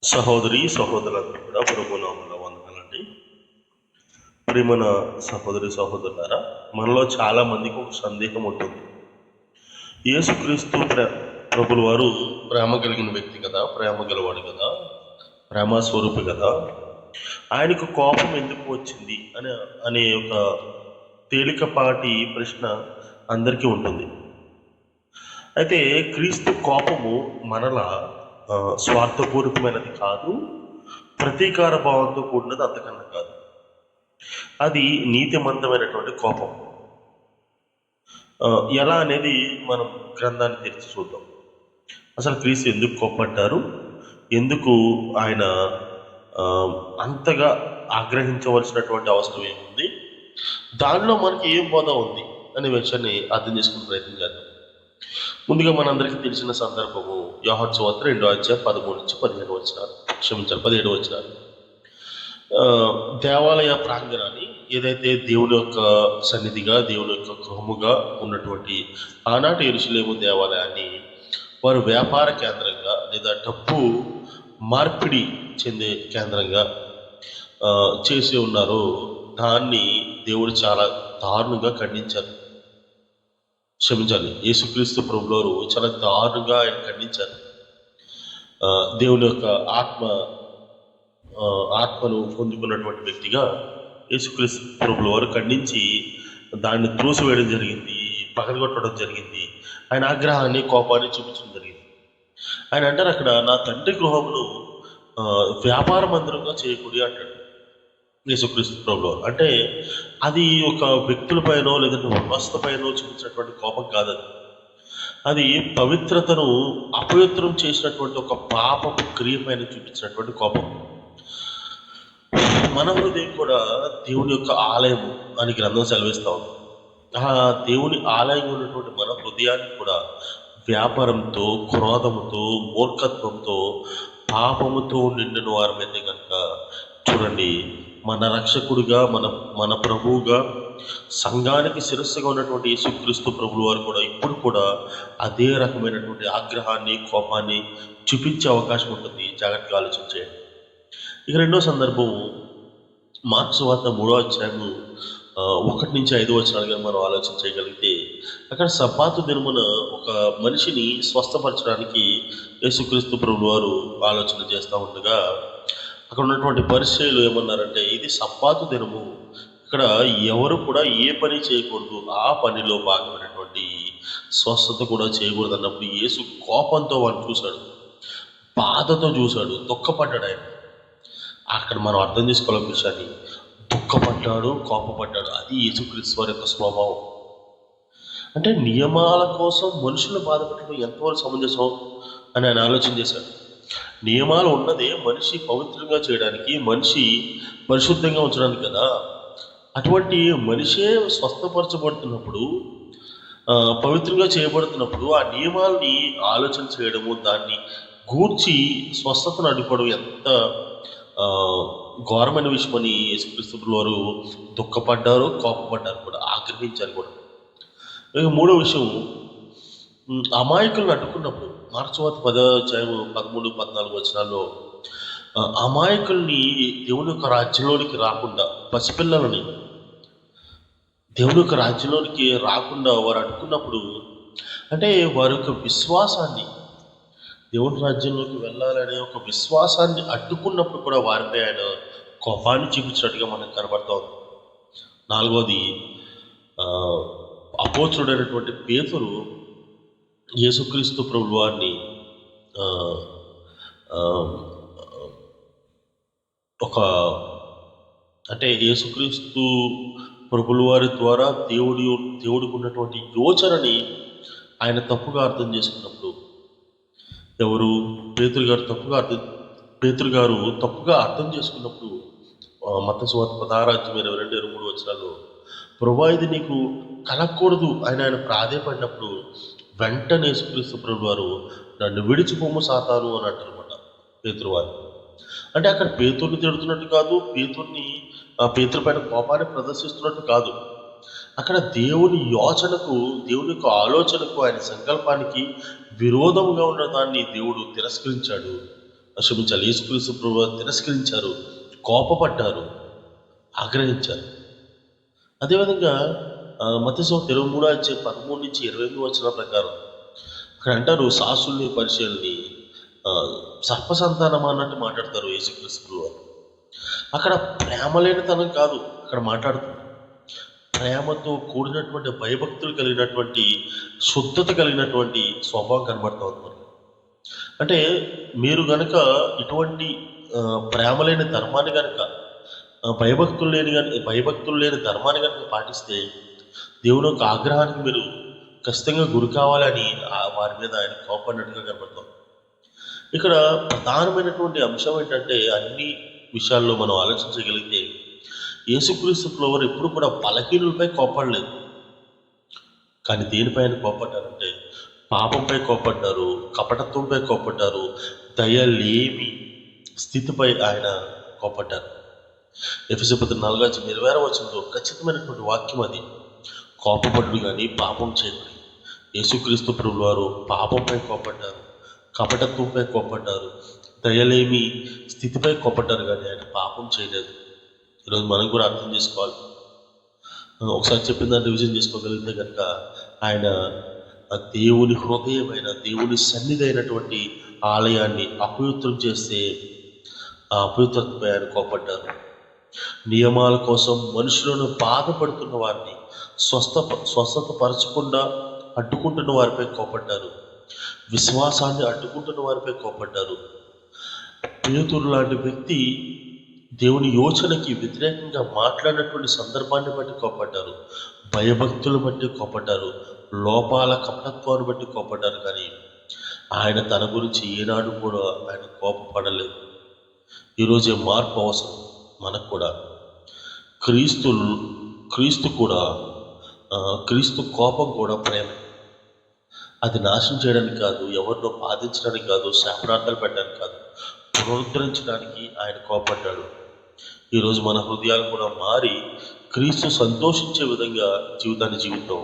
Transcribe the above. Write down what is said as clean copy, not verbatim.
సహోదరి సహోదరులందరూ కూడా ప్రభునామంలో వందనాలండి. ప్రియమైన సహోదరి సహోదరులారా, మనలో చాలా మందికి ఒక సందేహం ఉంటుంది. యేసుక్రీస్తు ప్రభుల వారు ప్రేమ కలిగిన వ్యక్తి కదా, ప్రేమ గలవాడు కదా, ప్రేమ స్వరూపి కదా, ఆయనకు కోపం ఎందుకు వచ్చింది అనే ఒక తేలికపాటి ప్రశ్న అందరికీ ఉంటుంది. అయితే క్రీస్తు కోపము మనలా స్వార్థపూరితమైనది కాదు, ప్రతీకార భావంతో కూడినది అంతకన్నా కాదు. అది నీతిమంతమైనటువంటి కోపం. ఎలా అనేది మనం గ్రంథాన్ని తెరిచి చూద్దాం. అసలు క్రీస్తు ఎందుకు కోప్పడ్డారు, ఎందుకు ఆయన అంతగా ఆగ్రహించవలసినటువంటి అవసరం ఏముంది, దానిలో మనకి ఏం బోధ ఉంది అనే విషయాన్ని అర్థం చేసుకునే ప్రయత్నం చేద్దాం. ముందుగా మనందరికీ తెలిసిన సందర్భము యోహాను సువార్త 2:13-15 17 దేవాలయ ప్రాంగణాన్ని, ఏదైతే దేవుని యొక్క సన్నిధిగా, దేవుని యొక్క గృహముగా ఉన్నటువంటి ఆనాటి యెరూషలేము దేవాలయాన్ని వారు వ్యాపార కేంద్రంగా లేదా డబ్బు మార్పిడి చెందే కేంద్రంగా చేసి ఉన్నారు. దాన్ని దేవుడు చాలా దారుణంగా ఖండించారు. క్షమించాలి, యేసుక్రీస్తు ప్రభువారు చాలా దారుణంగా ఆయన ఖండించారు. దేవుని యొక్క ఆత్మను పొందుకున్నటువంటి వ్యక్తిగా యేసుక్రీస్తు ప్రభుల వారు ఖండించి దాన్ని త్రోసివేయడం జరిగింది, పగలగొట్టడం జరిగింది. ఆయన ఆగ్రహాన్ని, కోపాన్ని చూపించడం జరిగింది. ఆయన అంటారు అక్కడ, నా తండ్రి గృహమును వ్యాపార మందిరంగా చేయకూడి అంటాడు యేసుక్రీస్తు ప్రభుల వారు. అంటే అది ఒక వ్యక్తులపైనో లేదంటే వ్యవస్థపైనో చూపించినటువంటి కోపం కాదు. అది పవిత్రతను అపవిత్రం చేసినటువంటి ఒక పాపపు క్రియ పైన చూపించినటువంటి కోపం. మన హృదయం కూడా దేవుని యొక్క ఆలయము అని గ్రంథం సెలవిస్తూ ఉంది. ఆ దేవుని ఆలయంగా ఉన్నటువంటి మన హృదయాన్ని కూడా వ్యాపారంతో, క్రోధముతో, మూర్ఖత్వంతో, పాపముతో నిండిన వారమైతే కనుక చూడండి, మన రక్షకుడిగా, మన ప్రభువుగా, సంఘానికి శిరస్సుగా ఉన్నటువంటి యేసుక్రీస్తు ప్రభుల వారు కూడా ఇప్పుడు కూడా అదే రకమైనటువంటి ఆగ్రహాన్ని, కోపాన్ని చూపించే అవకాశం ఉంటుంది. జాగ్రత్తగా ఆలోచన చేయండి. ఇక రెండో సందర్భం మార్కు సువార్త 3:1-5 మనం ఆలోచన చేయగలిగితే, అక్కడ సబ్బాతు దినమున ఒక మనిషిని స్వస్థపరచడానికి యేసుక్రీస్తు ప్రభుల వారు ఆలోచన చేస్తూ ఉండగా, అక్కడ ఉన్నటువంటి పరిచయులు ఏమన్నారంటే, ఇది సబ్బాతు దినము, ఇక్కడ ఎవరు కూడా ఏ పని చేయకూడదు, ఆ పనిలో భాగమైనటువంటి స్వస్థత కూడా చేయకూడదు అన్నప్పుడు యేసు కోపంతో వాడిని చూశాడు, బాధతో చూశాడు, దుఃఖపడ్డాడు. ఆయన అక్కడ మనం అర్థం చేసుకోవాలి విషయాన్ని. దుఃఖపడ్డాడు, కోపపడ్డాడు. అది యేసుక్రీస్తు వారి యొక్క స్వభావం. అంటే నియమాల కోసం మనుషులు బాధపడడం ఎంతవరకు సమంజసం అని ఆయన ఆలోచన చేశాడు. నియమాలు ఉన్నదే మనిషి పవిత్రంగా చేయడానికి, మనిషి పరిశుద్ధంగా ఉంచడానికి కదా. అటువంటి మనిషే స్వస్థపరచబడుతున్నప్పుడు, పవిత్రంగా చేయబడుతున్నప్పుడు ఆ నియమాలని ఆలోచన చేయడము, దాన్ని గూర్చి స్వస్థతను అడ్డుకోవడం ఎంత ఘోరమైన విషయమని యేసుక్రీస్తు వారు దుఃఖపడ్డారు, కోపపడ్డారు కూడా, ఆగ్రహించారు కూడా. ఇక మూడో విషయం, అమాయకులను అడ్డుకున్నప్పుడు మార్కు సువార్త 10:13-14 అమాయకుల్ని దేవుని యొక్క రాజ్యంలోనికి రాకుండా, పసిపిల్లలని దేవుని యొక్క రాజ్యంలోనికి రాకుండా వారు అడ్డుకున్నప్పుడు, అంటే వారి యొక్క విశ్వాసాన్ని, దేవుని రాజ్యంలోకి వెళ్ళాలనే ఒక విశ్వాసాన్ని అడ్డుకున్నప్పుడు కూడా వారిపై ఆయన కోపాన్ని చూపించినట్టుగా మనకు కనబడతా ఉంది. నాలుగవది, అపోస్తుడైనటువంటి పేతురు యేసుక్రీస్తు ప్రభువు వారిని అంటే యేసుక్రీస్తు ప్రభుల వారి ద్వారా దేవుడికి ఉన్నటువంటి యోచనని ఆయన తప్పుగా అర్థం చేసుకున్నప్పుడు, పేతురు గారు తప్పుగా అర్థం చేసుకున్నప్పుడు మత్తయి సువార్త 16:22-23 ప్రభువా ఇది నీకు కలగకూడదు ఆయన ప్రాధేయపడినప్పుడు వెంటనే యేసుక్రీస్తు ప్రభువు వారు నన్ను విడిచిపోము సాతాను అని అంటారన్నమాట పేతురు వారు. అంటే అక్కడ పేతుర్ని తిడుతున్నట్టు కాదు, పేతురు పైన కోపాన్ని ప్రదర్శిస్తున్నట్టు కాదు. అక్కడ దేవుని యోచనకు, దేవుని యొక్క ఆలోచనకు, ఆయన సంకల్పానికి విరోధంగా ఉన్న దాన్ని దేవుడు తిరస్కరించాడు. క్షమించాలి, యేసుక్రీస్తు ప్రభువారు తిరస్కరించారు, కోపపడ్డారు, ఆగ్రహించారు. అదేవిధంగా మత్తయి సువార్త 23:13-28 ప్రకారం అక్కడ అంటారు, శాస్త్రుల్ని పరిచయుల్ని సర్ప సంతానం అన్నట్టు మాట్లాడతారు యేసుక్రీస్తు ప్రభువారు. అక్కడ ప్రేమ లేనితనం కాదు అక్కడ మాట్లాడుతుంది, ప్రేమతో కూడినటువంటి భయభక్తులు కలిగినటువంటి శుద్ధత కలిగినటువంటి స్వభావం కనబడతా ఉంది మనకి. అంటే మీరు గనక ఇటువంటి ప్రేమ లేని ధర్మాన్ని కనుక భయభక్తులు లేని ధర్మాన్ని కనుక పాటిస్తే దేవుని యొక్క ఆగ్రహానికి మీరు ఖచ్చితంగా గురి కావాలని వారి మీద ఆయన కోపడినట్టుగా కనబడతాం. ఇక్కడ ప్రధానమైనటువంటి అంశం ఏంటంటే, అన్ని విషయాల్లో మనం ఆలోచించగలిగితే యేసుక్రీస్తు ప్రభువారు ఎప్పుడు కూడా బలహీనులపై కోపడలేదు. కానీ దేనిపై ఆయన కోపడ్డారంటే పాపంపై కోపడ్డారు, కపటత్వంపై కోపడ్డారు, దయలేమి స్థితిపై ఆయన కోపడ్డారు. ఎఫెసీ పత్రిక 4:26 ఖచ్చితమైనటువంటి వాక్యం అది. కోపపడు కానీ పాపం చేయబడి. యేసుక్రీస్తు ప్రభువారు పాపంపై కోపడ్డారు, కపటత్వంపై కోపడ్డారు, దయలేమి స్థితిపై కోపడ్డారు, కానీ ఆయన పాపం చేయలేదు. ఈరోజు మనం కూడా అర్థం చేసుకోవాలి. ఒకసారి చెప్పిన దాన్ని రివిజన్ చేసుకోగలిగితే కనుక ఆయన దేవుని హృదయమైన, దేవుని సన్నిధి అయినటువంటి ఆలయాన్ని అపవిత్రం చేస్తే ఆ అపవిత్రతపై ఆయన కోపడ్డారు. నియమాల కోసం మనుషులను బాధపడుతున్న వారిని స్వస్థత పరచకుండా అడ్డుకుంటున్న వారిపై కోపడ్డారు. విశ్వాసాన్ని అడ్డుకుంటున్న వారిపై కోపడ్డారు. పేతురు లాంటి వ్యక్తి దేవుని యోచనకి వ్యతిరేకంగా మాట్లాడినటువంటి సందర్భాన్ని బట్టి కోపడ్డారు, భయభక్తులు బట్టి కోపడ్డారు, లోపాల కపటత్వాన్ని బట్టి కోపడ్డారు. కానీ ఆయన తన గురించి ఏనాడు కూడా ఆయన కోపపడలేదు. ఈరోజే మార్పు అవసరం మనకు కూడా. క్రీస్తు కూడా క్రీస్తు కోపం కూడా ప్రేమే. అది నాశనం చేయడానికి కాదు, ఎవరినో బాధించడానికి కాదు, శాపనార్థాలు పెట్టడానికి కాదు, పునరుద్ధరించడానికి ఆయన కోపడ్డాడు. ఈరోజు మన హృదయాలు కూడా మారి క్రీస్తు సంతోషించే విధంగా జీవితాన్ని జీవితం